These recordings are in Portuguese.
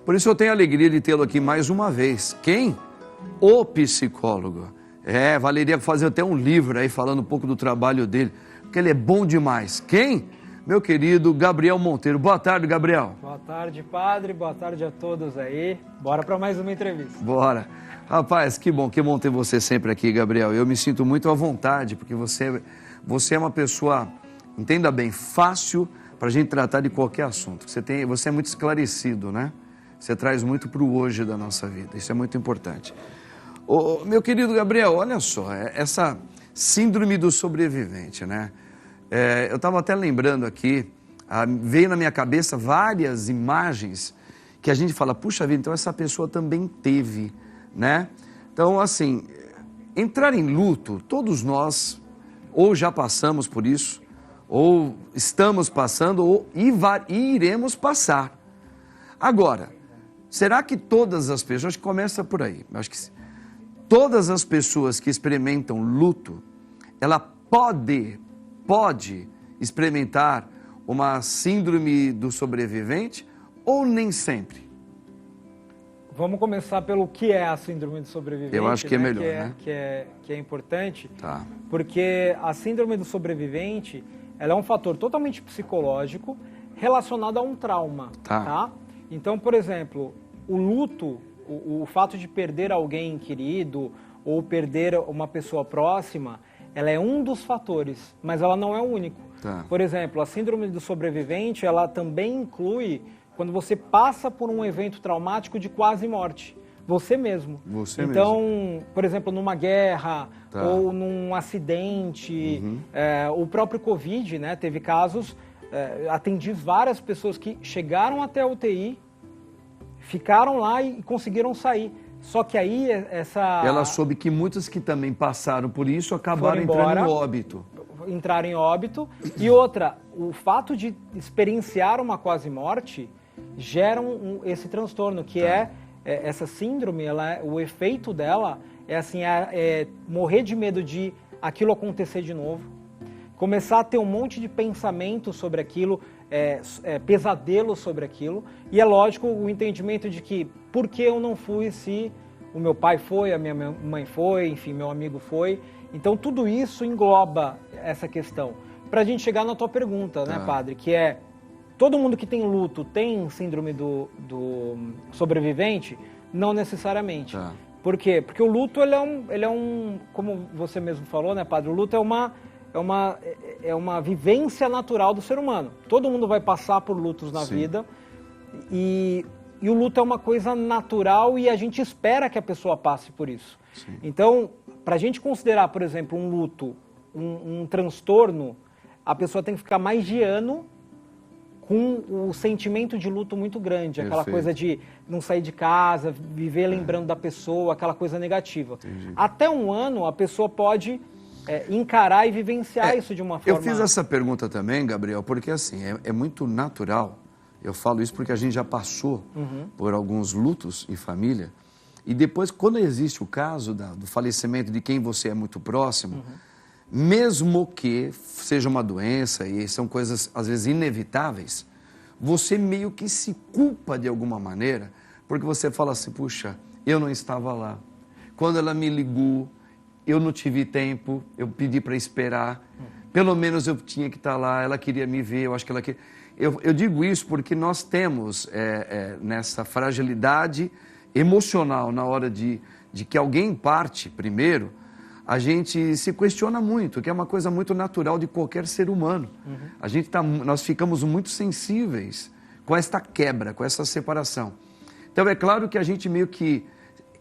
Por isso eu tenho a alegria de tê-lo aqui mais uma vez. Quem? O psicólogo. Valeria fazer até um livro aí falando um pouco do trabalho dele, porque ele é bom demais. Quem? Meu querido Gabriel Monteiro. Boa tarde, Gabriel. Boa tarde, padre. Boa tarde a todos aí. Bora para mais uma entrevista. Bora. Rapaz, que bom ter você sempre aqui, Gabriel. Eu me sinto muito à vontade, porque você é uma pessoa, entenda bem, fácil para a gente tratar de qualquer assunto. Você é muito esclarecido, né? Você traz muito para o hoje da nossa vida. Isso é muito importante. Meu querido Gabriel, olha só, essa síndrome do sobrevivente, né? Eu estava até lembrando aqui, veio na minha cabeça várias imagens que a gente fala, puxa vida, então essa pessoa também teve, né? Então, assim, entrar em luto, todos nós ou já passamos por isso, ou estamos passando, e iremos passar. Agora, será que todas as pessoas, acho que começa por aí, acho que todas as pessoas que experimentam luto, ela pode experimentar uma síndrome do sobrevivente ou nem sempre? Vamos começar pelo que é a síndrome do sobrevivente. Eu acho que é melhor, né? Que é importante, Tá. Porque a síndrome do sobrevivente, ela é um fator totalmente psicológico relacionado a um trauma, tá? Então, por exemplo, o luto, o fato de perder alguém querido ou perder uma pessoa próxima, ela é um dos fatores, mas ela não é o único. Tá. Por exemplo, a síndrome do sobrevivente, ela também inclui quando você passa por um evento traumático de quase morte. Você mesmo. Então, por exemplo, numa guerra ou num acidente, o próprio Covid, né? Teve casos, atendi várias pessoas que chegaram até a UTI, ficaram lá e conseguiram sair. Só que aí Ela soube que muitas que também passaram por isso acabaram entrando em óbito. Entraram em óbito. E outra, o fato de experienciar uma quase morte gera esse transtorno, que essa síndrome, o efeito dela é assim, morrer de medo de aquilo acontecer de novo, começar a ter um monte de pensamento sobre aquilo, pesadelo sobre aquilo, e é lógico o entendimento de que por que eu não fui se o meu pai foi, a minha mãe foi, enfim, meu amigo foi. Então tudo isso engloba essa questão. Para a gente chegar na tua pergunta, né, padre, que é, todo mundo que tem luto tem síndrome do sobrevivente? Não necessariamente. Por quê? Porque o luto, ele é um, como você mesmo falou, né, padre, o luto é uma vivência natural do ser humano. Todo mundo vai passar por lutos na vida e o luto é uma coisa natural e a gente espera que a pessoa passe por isso. Então, para a gente considerar, por exemplo, um luto, um transtorno, a pessoa tem que ficar mais de ano com o sentimento de luto muito grande, aquela coisa de não sair de casa, viver lembrando da pessoa, aquela coisa negativa. Até um ano, a pessoa pode encarar e vivenciar isso de uma forma... Eu fiz essa pergunta também, Gabriel, porque assim, é muito natural, eu falo isso porque a gente já passou por alguns lutos em família, e depois, quando existe o caso do falecimento de quem você é muito próximo, mesmo que seja uma doença e são coisas, às vezes, inevitáveis, você meio que se culpa de alguma maneira, porque você fala assim, puxa, eu não estava lá. Quando ela me ligou, eu não tive tempo, eu pedi para esperar, pelo menos eu tinha que estar lá, ela queria me ver, eu acho que ela queria... Eu digo isso porque nós temos nessa fragilidade emocional na hora de que alguém parte primeiro, a gente se questiona muito, que é uma coisa muito natural de qualquer ser humano. Nós ficamos muito sensíveis com esta quebra, com essa separação. Então é claro que a gente meio que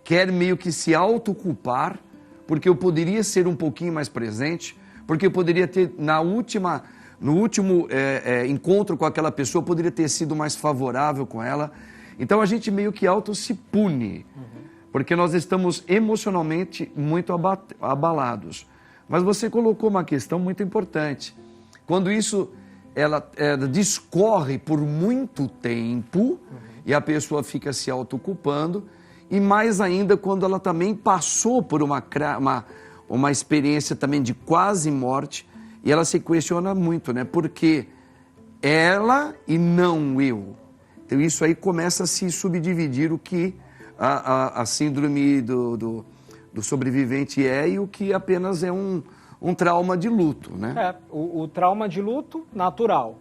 quer se autoculpar, porque eu poderia ser um pouquinho mais presente, porque eu poderia ter, no último encontro com aquela pessoa, eu poderia ter sido mais favorável com ela. Então a gente meio que se pune, porque nós estamos emocionalmente muito abalados. Mas você colocou uma questão muito importante. Quando isso ela discorre por muito tempo e a pessoa fica se autoculpando, e mais ainda quando ela também passou por uma experiência também de quase morte, e ela se questiona muito, né? Porque ela e não eu. Então, isso aí começa a se subdividir o que a síndrome do sobrevivente é e o que apenas é um trauma de luto, né? O trauma de luto, natural.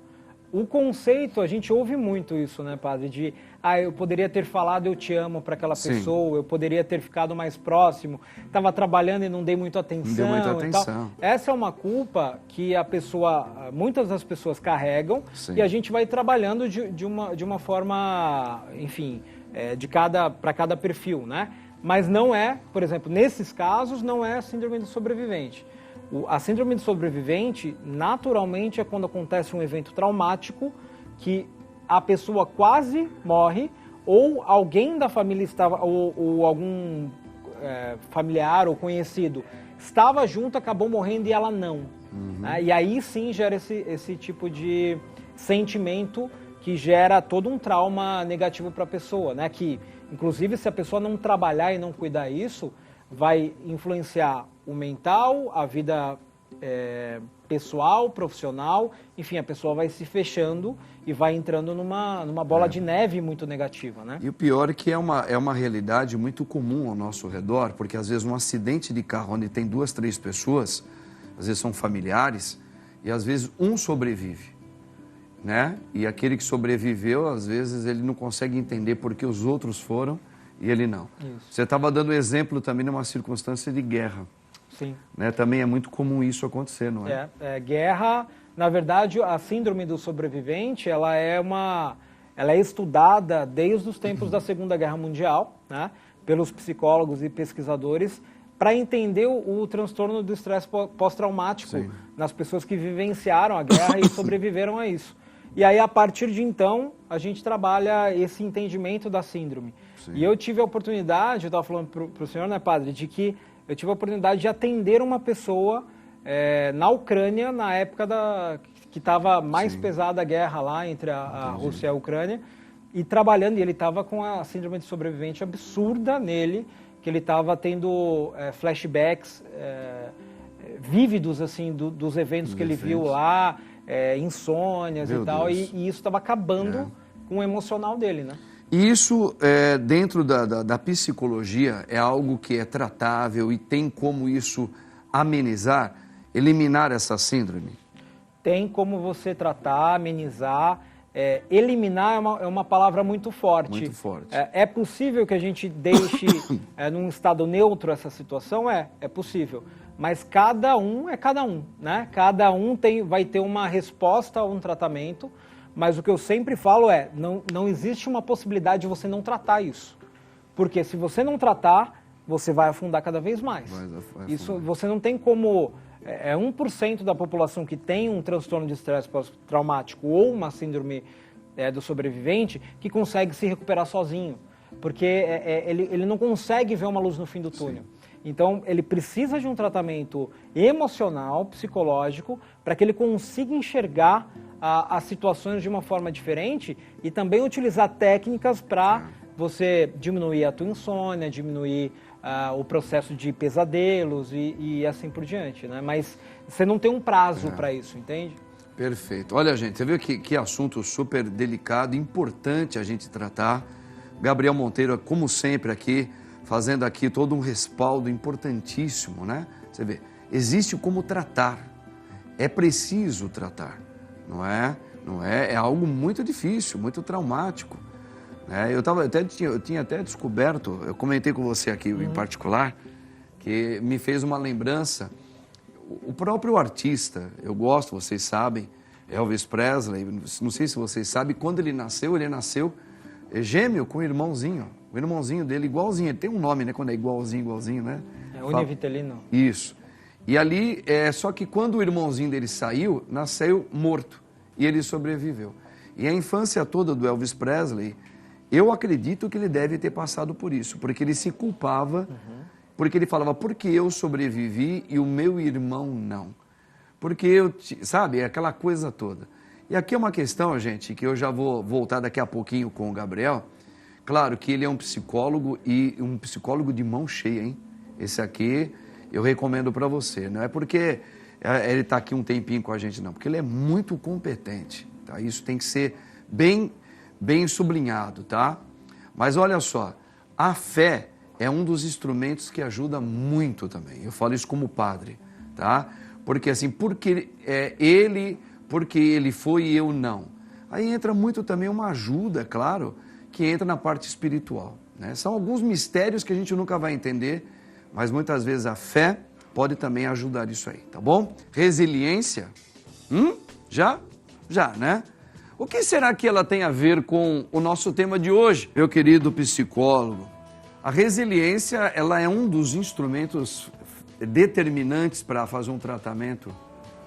O conceito, a gente ouve muito isso, né, padre? De, eu poderia ter falado eu te amo para aquela pessoa, eu poderia ter ficado mais próximo, estava trabalhando e não dei muita atenção. Não deu muita atenção. Essa é uma culpa que muitas das pessoas carregam. Sim. E a gente vai trabalhando de uma forma, enfim, para cada perfil, né? Mas não é, por exemplo, nesses casos, não é a síndrome do sobrevivente. A síndrome do sobrevivente, naturalmente, é quando acontece um evento traumático que a pessoa quase morre ou alguém da família estava, ou algum familiar ou conhecido estava junto, acabou morrendo e ela não. Né? E aí sim gera esse tipo de sentimento que gera todo um trauma negativo para a pessoa, né? Que, inclusive, se a pessoa não trabalhar e não cuidar disso, vai influenciar o mental, a vida pessoal, profissional, enfim, a pessoa vai se fechando e vai entrando numa bola de neve muito negativa, né? E o pior é que é uma realidade muito comum ao nosso redor, porque às vezes um acidente de carro onde tem 2, 3 pessoas, às vezes são familiares, e às vezes um sobrevive, né? E aquele que sobreviveu, às vezes ele não consegue entender por que os outros foram e ele não. Isso. Você estava dando exemplo também numa circunstância de guerra. Sim. Né? Também é muito comum isso acontecer, não é? Guerra, na verdade, a síndrome do sobrevivente, ela é estudada desde os tempos da Segunda Guerra Mundial, né? Pelos psicólogos e pesquisadores, para entender o transtorno do estresse pós-traumático nas pessoas que vivenciaram a guerra e sobreviveram a isso. E aí, a partir de então, a gente trabalha esse entendimento da síndrome. Sim. E eu tive a oportunidade, eu estava falando para o senhor, né, padre, de que eu tive a oportunidade de atender uma pessoa na Ucrânia, na época que estava mais pesada a guerra lá entre a Rússia e a Ucrânia, e trabalhando, e ele estava com a síndrome de sobrevivente absurda nele, que ele estava tendo flashbacks vívidos assim, dos eventos que ele viu lá, insônias e tal, e isso estava acabando com o emocional dele, né? E isso, dentro da psicologia, é algo que é tratável e tem como isso amenizar, eliminar essa síndrome? Tem como você tratar, amenizar. Eliminar é uma palavra muito forte. Muito forte. É possível que a gente deixe num estado neutro essa situação? É possível. Mas cada um é cada um, né? Cada um vai ter uma resposta a um tratamento. Mas o que eu sempre falo não existe uma possibilidade de você não tratar isso. Porque se você não tratar, você vai afundar cada vez mais. Isso você não tem como... 1% da população que tem um transtorno de estresse pós-traumático ou uma síndrome do sobrevivente que consegue se recuperar sozinho. Porque ele não consegue ver uma luz no fim do túnel. Sim. Então, ele precisa de um tratamento emocional, psicológico, para que ele consiga enxergar as situações de uma forma diferente e também utilizar técnicas para você diminuir a tua insônia, diminuir o processo de pesadelos e assim por diante, né? Mas você não tem um prazo para isso, entende? Perfeito. Olha, gente, você viu que assunto super delicado, importante a gente tratar. Gabriel Monteiro, como sempre aqui, fazendo aqui todo um respaldo importantíssimo, né? Você vê, existe como tratar, é preciso tratar, não é? É algo muito difícil, muito traumático. Eu tinha até descoberto, eu comentei com você aqui em particular, que me fez uma lembrança, o próprio artista, eu gosto, vocês sabem, Elvis Presley, não sei se vocês sabem, quando ele nasceu gêmeo com o irmãozinho dele, igualzinho, ele tem um nome, né, quando é igualzinho, né? Univitelino. Isso. E ali, só que quando o irmãozinho dele nasceu morto, e ele sobreviveu. E a infância toda do Elvis Presley, eu acredito que ele deve ter passado por isso, porque ele se culpava, porque ele falava, por que eu sobrevivi e o meu irmão não? Porque sabe, aquela coisa toda. E aqui é uma questão, gente, que eu já vou voltar daqui a pouquinho com o Gabriel. Claro que ele é um psicólogo e um psicólogo de mão cheia, hein? Esse aqui eu recomendo para você. Não é porque ele está aqui um tempinho com a gente, não, porque ele é muito competente, tá? Isso tem que ser bem bem sublinhado, tá? Mas olha só, a fé é um dos instrumentos que ajuda muito também. Eu falo isso como padre, tá? Porque assim, porque ele foi e eu não. Aí entra muito também uma ajuda, claro, que entra na parte espiritual, né? São alguns mistérios que a gente nunca vai entender, mas muitas vezes a fé pode também ajudar isso aí, tá bom? Resiliência, já, né? O que será que ela tem a ver com o nosso tema de hoje, meu querido psicólogo? A resiliência, ela é um dos instrumentos determinantes para fazer um tratamento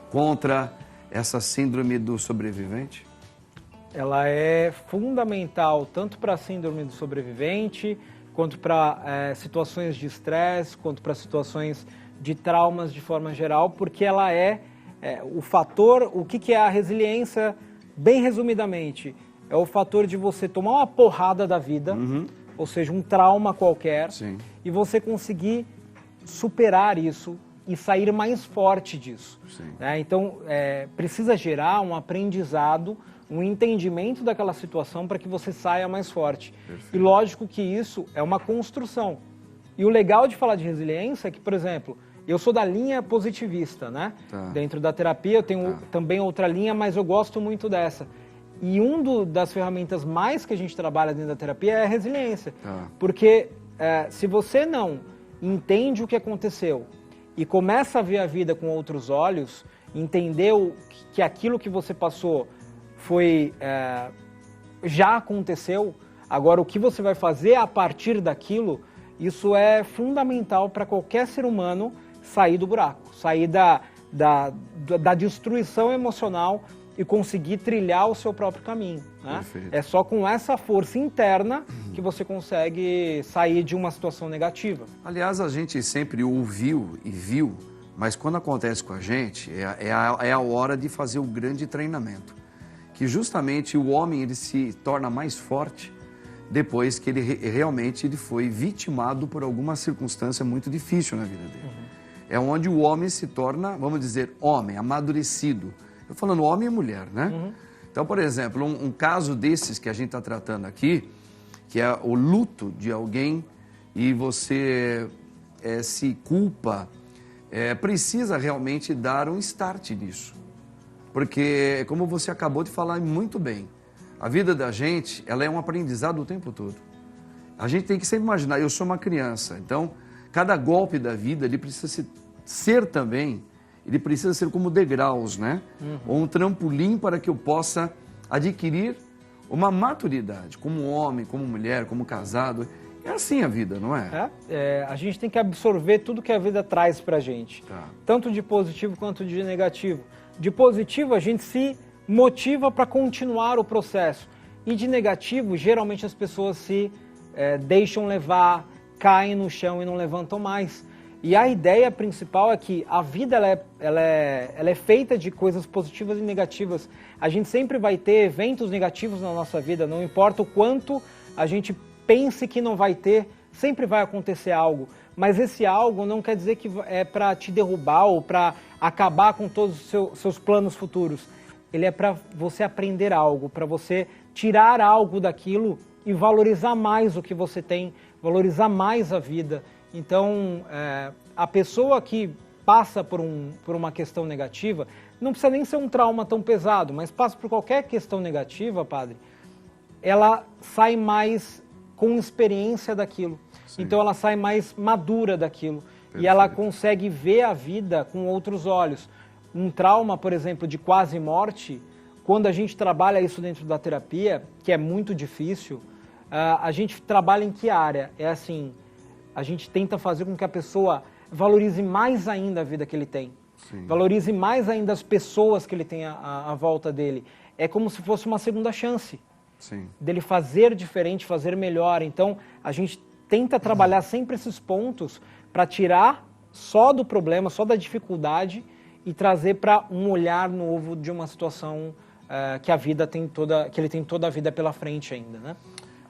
contra essa síndrome do sobrevivente? Ela é fundamental tanto para a síndrome do sobrevivente, quanto para situações de estresse, quanto para situações de traumas de forma geral, porque ela é o fator. O que é a resiliência? Bem resumidamente, é o fator de você tomar uma porrada da vida, ou seja, um trauma qualquer, Sim. e você conseguir superar isso e sair mais forte disso. Né? Então, precisa gerar um aprendizado, um entendimento daquela situação para que você saia mais forte. Perfeito. E lógico que isso é uma construção. E o legal de falar de resiliência é que, por exemplo, eu sou da linha positivista, né? Tá. Dentro da terapia eu tenho também outra linha, mas eu gosto muito dessa. E das ferramentas mais que a gente trabalha dentro da terapia é a resiliência. Tá. Porque se você não entende o que aconteceu e começa a ver a vida com outros olhos, entendeu que aquilo que você passou já aconteceu, agora o que você vai fazer a partir daquilo, isso é fundamental para qualquer ser humano sair do buraco, sair da destruição emocional e conseguir trilhar o seu próprio caminho. Né? É só com essa força interna que você consegue sair de uma situação negativa. Aliás, a gente sempre ouviu e viu, mas quando acontece com a gente, é a hora de fazer o grande treinamento. Que justamente o homem ele se torna mais forte depois que ele realmente foi vitimado por alguma circunstância muito difícil na vida dele. É onde o homem se torna, vamos dizer, homem, amadurecido. Eu falando homem e mulher, né? Então, por exemplo, um caso desses que a gente está tratando aqui, que é o luto de alguém e você se culpa, precisa realmente dar um start nisso. Porque, como você acabou de falar muito bem, a vida da gente, ela é um aprendizado o tempo todo. A gente tem que sempre imaginar, eu sou uma criança, então cada golpe da vida, ele precisa ser também, ele precisa ser como degraus, né? Ou um trampolim para que eu possa adquirir uma maturidade, como homem, como mulher, como casado. É assim a vida, não é? A gente tem que absorver tudo que a vida traz pra gente, tanto de positivo quanto de negativo. De positivo, a gente se motiva para continuar o processo. E de negativo, geralmente as pessoas se deixam levar, caem no chão e não levantam mais. E a ideia principal é que a vida ela é feita de coisas positivas e negativas. A gente sempre vai ter eventos negativos na nossa vida, não importa o quanto a gente pense que não vai ter, sempre vai acontecer algo. Mas esse algo não quer dizer que é para te derrubar ou para acabar com todos os seus planos futuros. Ele é para você aprender algo, para você tirar algo daquilo e valorizar mais o que você tem, valorizar mais a vida. Então, a pessoa que passa por uma questão negativa, não precisa nem ser um trauma tão pesado, mas passa por qualquer questão negativa, padre, ela sai mais com experiência daquilo. Sim. Então ela sai mais madura daquilo. Perfeito. E ela consegue ver a vida com outros olhos. Um trauma, por exemplo, de quase morte, quando a gente trabalha isso dentro da terapia, que é muito difícil, a gente trabalha em que área? É assim, a gente tenta fazer com que a pessoa valorize mais ainda a vida que ele tem. Sim. Valorize mais ainda as pessoas que ele tem à volta dele. É como se fosse uma segunda chance. Sim. Dele fazer diferente, fazer melhor. Então, a gente tenta trabalhar sempre esses pontos para tirar só do problema, só da dificuldade e trazer para um olhar novo de uma situação que ele tem toda a vida pela frente ainda, né?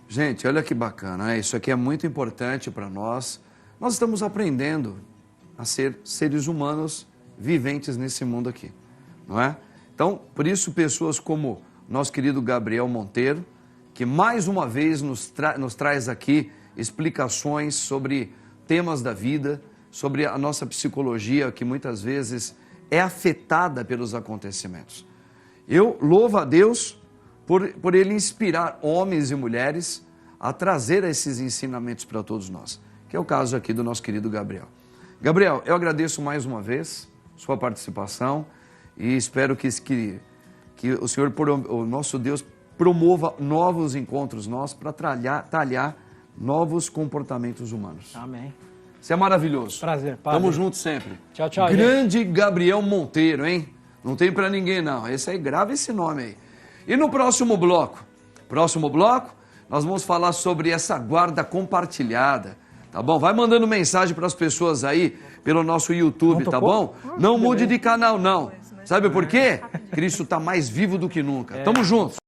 Gente, olha que bacana, né? Isso aqui é muito importante para nós. Nós estamos aprendendo a ser seres humanos viventes nesse mundo aqui, não é? Então, por isso, pessoas como nosso querido Gabriel Monteiro, que mais uma vez nos traz aqui explicações sobre temas da vida, sobre a nossa psicologia, que muitas vezes é afetada pelos acontecimentos. Eu louvo a Deus por Ele inspirar homens e mulheres a trazer esses ensinamentos para todos nós, que é o caso aqui do nosso querido Gabriel. Gabriel, eu agradeço mais uma vez sua participação e espero que o Senhor, o nosso Deus, promova novos encontros nossos para talhar novos comportamentos humanos. Amém. Você é maravilhoso. Prazer, Padre. Tamo junto sempre. Tchau, tchau. Grande gente. Gabriel Monteiro, hein? Não tem pra ninguém, não. Esse aí, grava esse nome aí. E no próximo bloco, nós vamos falar sobre essa guarda compartilhada, tá bom? Vai mandando mensagem para as pessoas aí pelo nosso YouTube, tá bom? Não mude de canal, não. Sabe por quê? Cristo tá mais vivo do que nunca. Tamo junto.